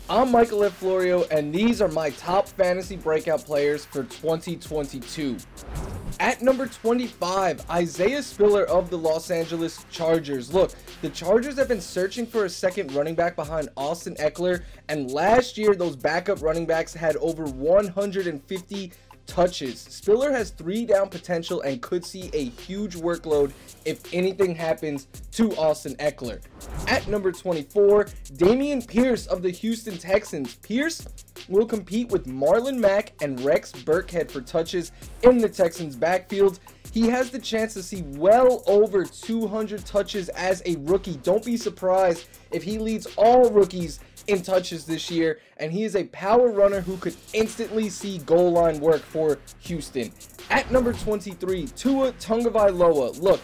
I'm Michael F. Florio, and these are my top fantasy breakout players for 2022. At number 25, Isaiah Spiller of the Los Angeles Chargers. Look, the Chargers have been searching for a second running back behind Austin Eckler, and last year those backup running backs had over 150 touches. Spiller has 3 down potential and could see a huge workload if anything happens to Austin Eckler. At number 24, Dameon Pierce of the Houston Texans. Pierce will compete with Marlon Mack and Rex Burkhead for touches in the Texans backfield. He has the chance to see well over 200 touches as a rookie. Don't be surprised if he leads all rookies in touches this year, and he is a power runner who could instantly see goal line work for Houston. At number 23, Tua Tagovailoa. Look,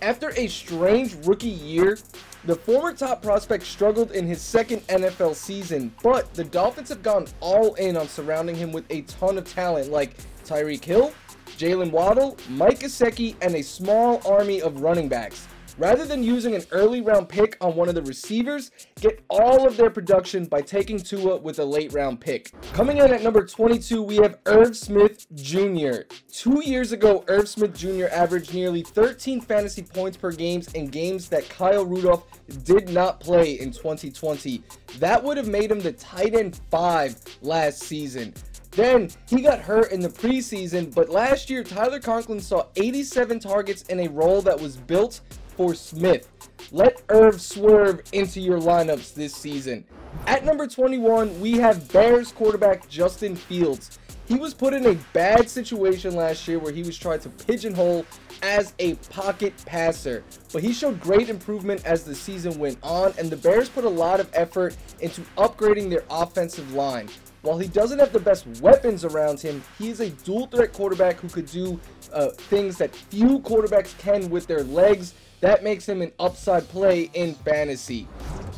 after a strange rookie year, the former top prospect struggled in his second NFL season, but the Dolphins have gone all in on surrounding him with a ton of talent like Tyreek Hill, Jalen Waddle, Mike Gesicki, and a small army of running backs. Rather than using an early round pick on one of the receivers, get all of their production by taking Tua with a late round pick. Coming in at number 22, we have Irv Smith Jr. 2 years ago, Irv Smith Jr. averaged nearly 13 fantasy points per game in games that Kyle Rudolph did not play in 2020. That would have made him the tight end 5 last season. Then he got hurt in the preseason, but last year Tyler Conklin saw 87 targets in a role that was built for Smith. Let Irv swerve into your lineups this season. At number 21, we have Bears quarterback Justin Fields. He was put in a bad situation last year where he was trying to pigeonhole as a pocket passer, but he showed great improvement as the season went on, and the Bears put a lot of effort into upgrading their offensive line. While he doesn't have the best weapons around him, he is a dual threat quarterback who could do things that few quarterbacks can with their legs. That makes him an upside play in fantasy.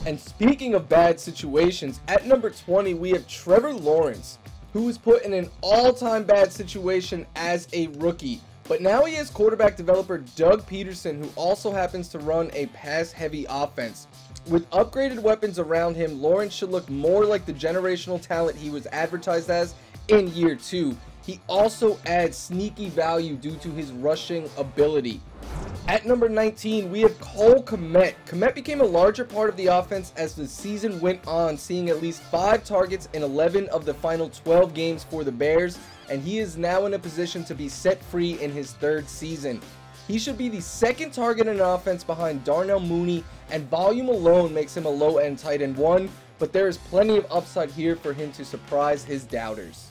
And speaking of bad situations, at number 20, we have Trevor Lawrence, who was put in an all-time bad situation as a rookie. But now he has quarterback developer Doug Peterson, who also happens to run a pass-heavy offense. With upgraded weapons around him, Lawrence should look more like the generational talent he was advertised as in year 2. He also adds sneaky value due to his rushing ability. At number 19, we have Cole Kmet. Kmet became a larger part of the offense as the season went on, seeing at least 5 targets in 11 of the final 12 games for the Bears, and he is now in a position to be set free in his 3rd season. He should be the 2nd target in offense behind Darnell Mooney, and volume alone makes him a low-end tight end 1, but there is plenty of upside here for him to surprise his doubters.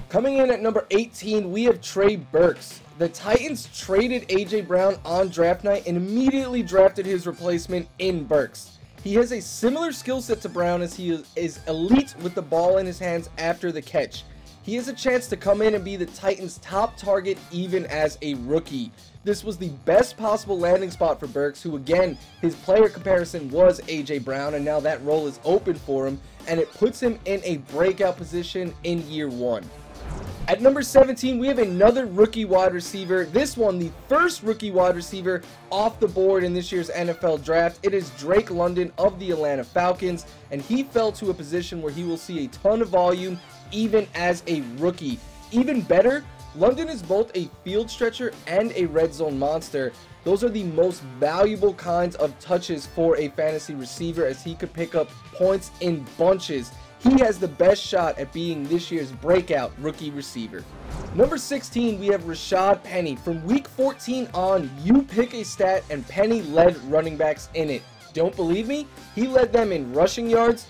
Coming in at number 18, we have Trey Burks. The Titans traded A.J. Brown on draft night and immediately drafted his replacement in Burks. He has a similar skill set to Brown as he is elite with the ball in his hands after the catch. He has a chance to come in and be the Titans' top target even as a rookie. This was the best possible landing spot for Burks, who again, his player comparison was A.J. Brown, and now that role is open for him, and it puts him in a breakout position in year 1. At number 17, we have another rookie wide receiver. This one, the first rookie wide receiver off the board in this year's NFL draft. It is Drake London of the Atlanta Falcons, and he fell to a position where he will see a ton of volume even as a rookie. Even better, London is both a field stretcher and a red zone monster. Those are the most valuable kinds of touches for a fantasy receiver, as he could pick up points in bunches. He has the best shot at being this year's breakout rookie receiver. Number 16, we have Rashaad Penny. From week 14 on, you pick a stat and Penny led running backs in it. Don't believe me? He led them in rushing yards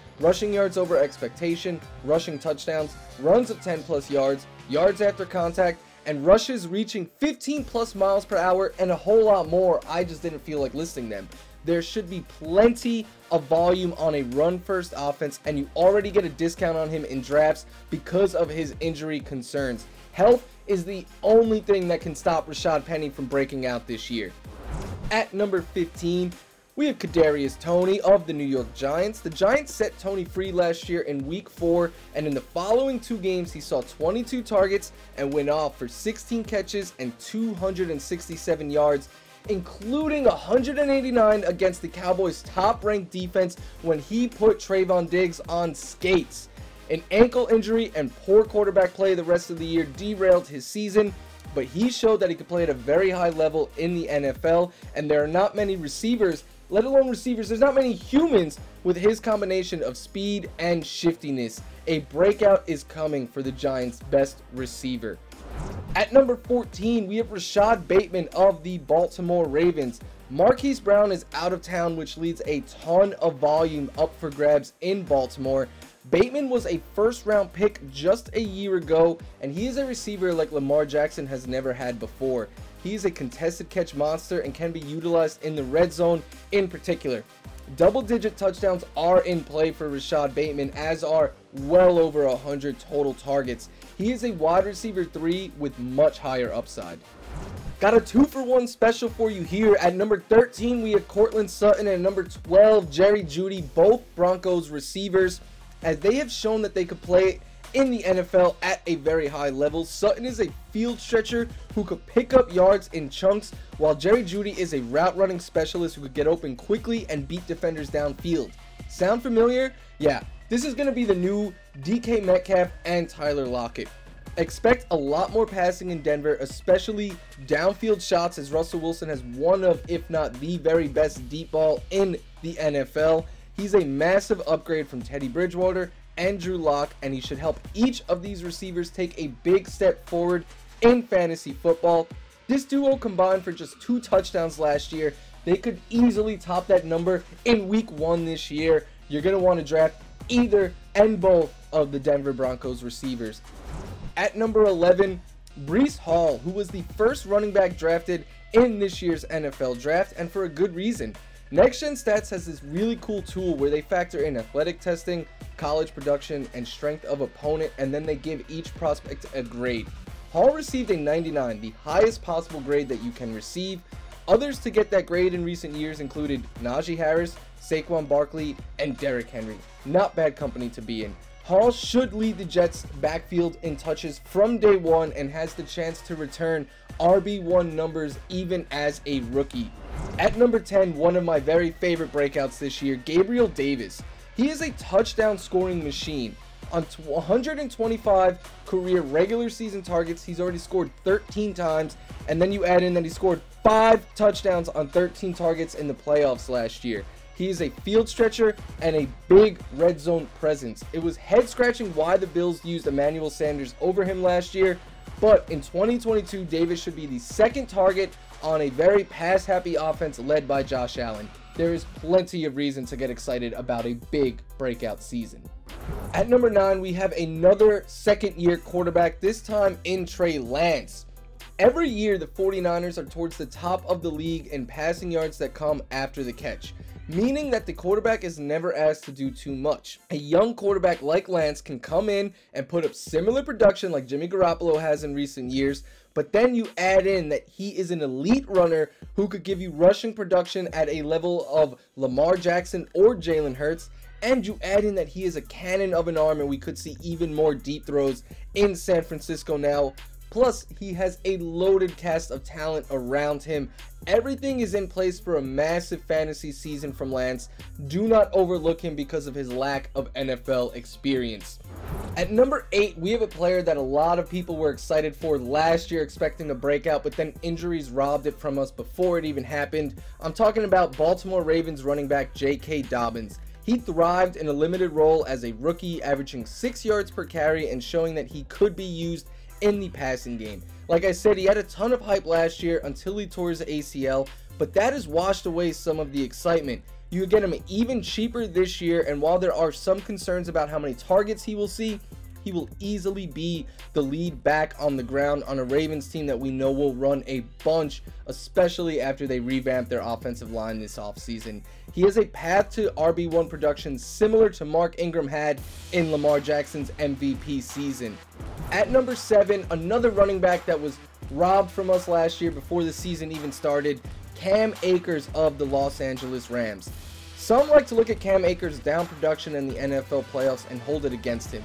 over expectation, rushing touchdowns, runs of 10+ yards, yards after contact, and rushes reaching 15+ miles per hour, and a whole lot more. I just didn't feel like listing them. There should be plenty of volume on a run-first offense, and you already get a discount on him in drafts because of his injury concerns. Health is the only thing that can stop Rashaad Penny from breaking out this year. At number 15, we have Kadarius Toney of the New York Giants. The Giants set Toney free last year in week 4, and in the following 2 games, he saw 22 targets and went off for 16 catches and 267 yards. including 189 against the Cowboys' top-ranked defense when he put Trayvon Diggs on skates. An ankle injury and poor quarterback play the rest of the year derailed his season, but he showed that he could play at a very high level in the NFL, and there are not many receivers, let alone receivers, there's not many humans with his combination of speed and shiftiness. A breakout is coming for the Giants' best receiver. At number 14, we have Rashod Bateman of the Baltimore Ravens. Marquise Brown is out of town, which leads a ton of volume up for grabs in Baltimore. Bateman was a first-round pick just a year ago, and he is a receiver like Lamar Jackson has never had before. He is a contested catch monster and can be utilized in the red zone in particular. Double-digit touchdowns are in play for Rashod Bateman, as are well over 100 total targets. He is a wide receiver 3 with much higher upside. Got a 2-for-1 special for you here. At number 13, we have Courtland Sutton, and number 12, Jerry Jeudy, both Broncos receivers, as they have shown that they could play in the NFL at a very high level. Sutton is a field stretcher who could pick up yards in chunks, while Jerry Jeudy is a route running specialist who could get open quickly and beat defenders downfield. Sound familiar? Yeah, this is going to be the new DK Metcalf and Tyler Lockett. Expect a lot more passing in Denver, especially downfield shots, as Russell Wilson has one of, if not the very best deep ball in the NFL. He's a massive upgrade from Teddy Bridgewater and Drew Lock, and he should help each of these receivers take a big step forward in fantasy football. This duo combined for just 2 touchdowns last year. They could easily top that number in week 1 this year. You're going to want to draft either and both of the Denver Broncos receivers. At number 11, Breece Hall, who was the first running back drafted in this year's NFL draft, and for a good reason. Next Gen Stats has this really cool tool where they factor in athletic testing, college production, and strength of opponent, and then they give each prospect a grade. Hall received a 99, the highest possible grade that you can receive. Others to get that grade in recent years included Najee Harris, Saquon Barkley, and Derrick Henry. Not bad company to be in. Hall should lead the Jets' backfield in touches from day one and has the chance to return RB1 numbers even as a rookie. At number 10, one of my very favorite breakouts this year, Gabriel Davis. He is a touchdown scoring machine. On 125 career regular season targets, he's already scored 13 times, and then you add in that he scored 5 touchdowns on 13 targets in the playoffs last year. He is a field stretcher and a big red zone presence. It was head scratching why the Bills used Emmanuel Sanders over him last year, but in 2022, Davis should be the second target on a very pass-happy offense led by Josh Allen. There is plenty of reason to get excited about a big breakout season. At number 9, we have another second-year quarterback, this time in Trey Lance. Every year, the 49ers are towards the top of the league in passing yards that come after the catch, meaning that the quarterback is never asked to do too much. A young quarterback like Lance can come in and put up similar production like Jimmy Garoppolo has in recent years, but then you add in that he is an elite runner who could give you rushing production at a level of Lamar Jackson or Jalen Hurts, and you add in that he is a cannon of an arm and we could see even more deep throws in San Francisco now. Plus, he has a loaded cast of talent around him. Everything is in place for a massive fantasy season from Lance. Do not overlook him because of his lack of NFL experience. At number 8, we have a player that a lot of people were excited for last year, expecting a breakout, but then injuries robbed it from us before it even happened. I'm talking about Baltimore Ravens running back J.K. Dobbins. He thrived in a limited role as a rookie, averaging 6 yards per carry and showing that he could be used in the passing game. Like I said, he had a ton of hype last year until he tore his ACL, but that has washed away some of the excitement. You get him even cheaper this year, and while there are some concerns about how many targets he will see, he will easily be the lead back on the ground on a Ravens team that we know will run a bunch, especially after they revamp their offensive line this offseason. He has a path to RB1 production similar to Mark Ingram had in Lamar Jackson's MVP season. At number 7, another running back that was robbed from us last year before the season even started, Cam Akers of the Los Angeles Rams. Some like to look at Cam Akers' down production in the NFL playoffs and hold it against him.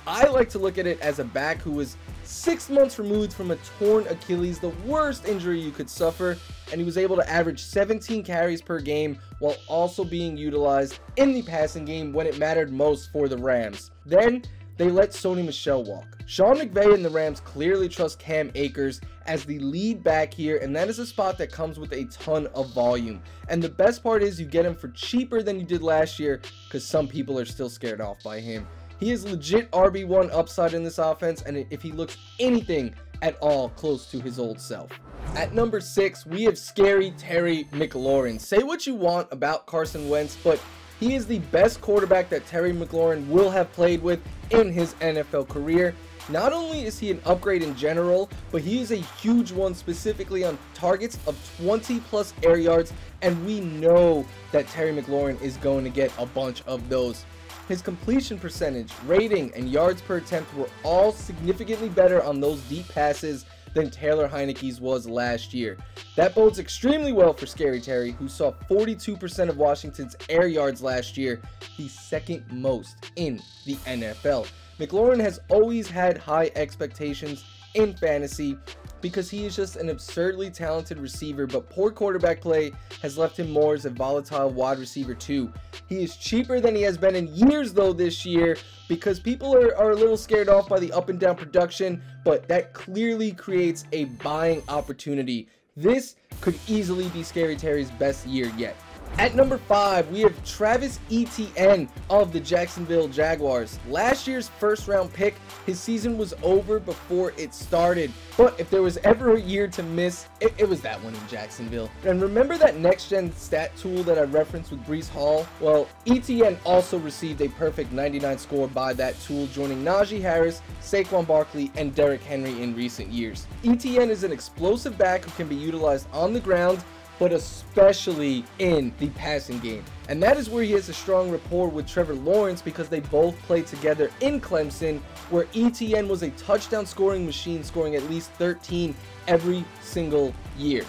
I like to look at it as a back who was 6 months removed from a torn Achilles, the worst injury you could suffer, and he was able to average 17 carries per game while also being utilized in the passing game when it mattered most for the Rams. Then they let Sony Michel walk. Sean McVay and the Rams clearly trust Cam Akers as the lead back here, and that is a spot that comes with a ton of volume. And the best part is you get him for cheaper than you did last year because some people are still scared off by him. He is legit RB1 upside in this offense, and if he looks anything at all close to his old self. At number 6, we have scary Terry McLaurin. Say what you want about Carson Wentz, but he is the best quarterback that Terry McLaurin will have played with in his NFL career. Not only is he an upgrade in general, but he is a huge one specifically on targets of 20+ air yards, and we know that Terry McLaurin is going to get a bunch of those. His completion percentage, rating, and yards per attempt were all significantly better on those deep passes than Taylor Heineke's was last year. That bodes extremely well for Scary Terry, who saw 42% of Washington's air yards last year, the second most in the NFL. McLaurin has always had high expectations in fantasy because he is just an absurdly talented receiver, but poor quarterback play has left him more as a volatile wide receiver too. He is cheaper than he has been in years though this year because people are a little scared off by the up and down production, but that clearly creates a buying opportunity. This could easily be Scary Terry's best year yet. At number 5, we have Travis Etienne of the Jacksonville Jaguars. Last year's first-round pick, his season was over before it started. But if there was ever a year to miss, it was that one in Jacksonville. And remember that next-gen stat tool that I referenced with Breece Hall? Well, Etienne also received a perfect 99 score by that tool, joining Najee Harris, Saquon Barkley, and Derrick Henry in recent years. Etienne is an explosive back who can be utilized on the ground, but especially in the passing game. And that is where he has a strong rapport with Trevor Lawrence because they both played together in Clemson, where Etienne was a touchdown scoring machine, scoring at least 13 every single year.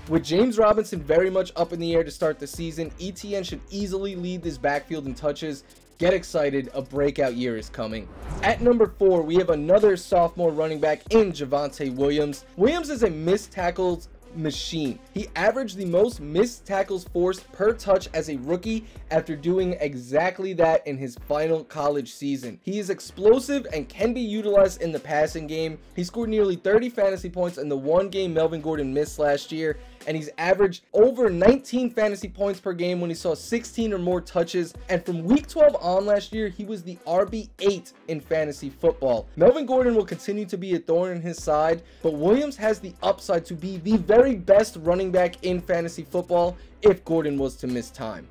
With James Robinson very much up in the air to start the season, Etienne should easily lead this backfield in touches. Get excited, a breakout year is coming. At number 4, we have another sophomore running back in Javonte Williams. Williams is a missed tackles machine. He averaged the most missed tackles forced per touch as a rookie after doing exactly that in his final college season. He is explosive and can be utilized in the passing game. He scored nearly 30 fantasy points in the one game Melvin Gordon missed last year, and he's averaged over 19 fantasy points per game when he saw 16 or more touches. And from week 12 on last year, he was the RB8 in fantasy football. Melvin Gordon will continue to be a thorn in his side, but Williams has the upside to be the very best running back in fantasy football if Gordon was to miss time.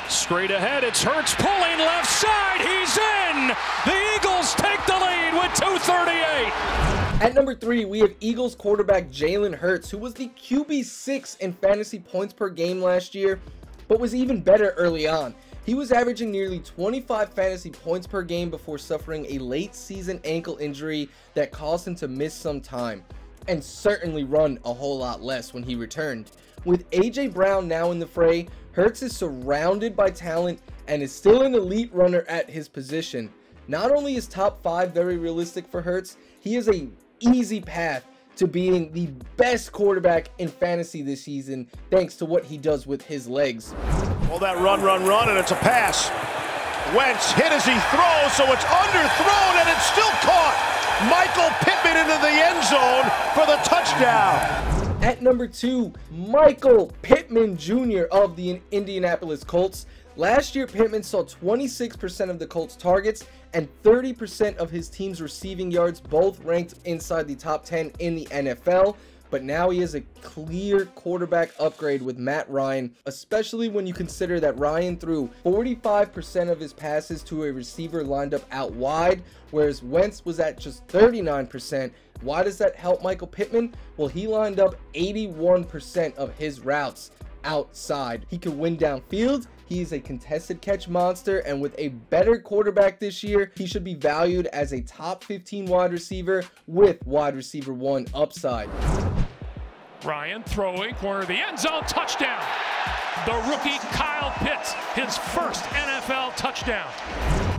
Straight ahead, it's Hurts pulling left side. He's in. The Eagles take the lead with 2:38. At number 3, we have Eagles quarterback Jalen Hurts, who was the QB6 in fantasy points per game last year, but was even better early on. He was averaging nearly 25 fantasy points per game before suffering a late season ankle injury that caused him to miss some time, and certainly run a whole lot less when he returned. With AJ Brown now in the fray, Hurts is surrounded by talent and is still an elite runner at his position. Not only is top 5 very realistic for Hurts, he is a easy path to being the best quarterback in fantasy this season thanks to what he does with his legs. Well, that run, and it's a pass. Wentz hit as he throws, so it's underthrown, and it's still caught. Michael Pittman into the end zone for the touchdown. At number 2, Michael Pittman Jr. of the Indianapolis Colts. Last year, Pittman saw 26% of the Colts' targets and 30% of his team's receiving yards, both ranked inside the top 10 in the NFL. But now he is a clear quarterback upgrade with Matt Ryan, especially when you consider that Ryan threw 45% of his passes to a receiver lined up out wide, whereas Wentz was at just 39%. Why does that help Michael Pittman? Well, he lined up 81% of his routes outside. He can win downfield. He is a contested catch monster, and with a better quarterback this year, he should be valued as a top 15 wide receiver with wide receiver 1 upside. Ryan throwing, corner of the end zone, touchdown. The rookie Kyle Pitts, his first NFL touchdown.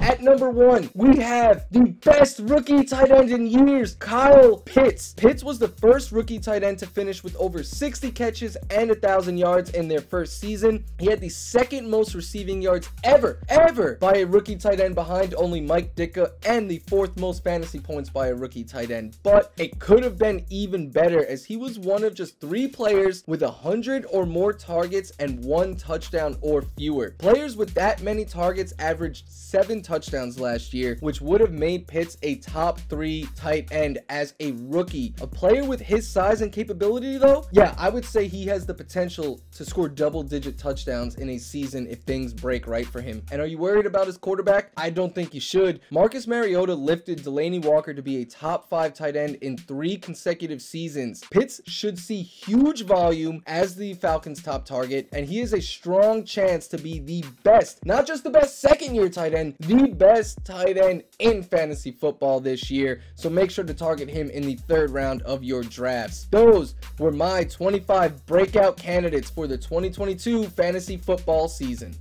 At number 1, we have the best rookie tight end in years, Kyle Pitts. Pitts was the first rookie tight end to finish with over 60 catches and 1,000 yards in their first season. He had the second most receiving yards ever by a rookie tight end, behind only Mike Ditka, and the 4th most fantasy points by a rookie tight end. But it could have been even better, as he was one of just 3 players with 100 or more targets and 1 touchdown or fewer. Players with that many targets averaged 7 touchdowns last year, which would have made Pitts a top 3 tight end as a rookie. A player with his size and capability though, yeah, I would say he has the potential to score double-digit touchdowns in a season if things break right for him. And are you worried about his quarterback? I don't think you should. Marcus Mariota lifted Delanie Walker to be a top 5 tight end in 3 consecutive seasons. Pitts should see huge volume as the Falcons' top target, and he has a strong chance to be the best, not just the best second-year tight end, the best tight end in fantasy football this year. So make sure to target him in the 3rd round of your drafts. Those were my 25 breakout candidates for the 2022 fantasy football season.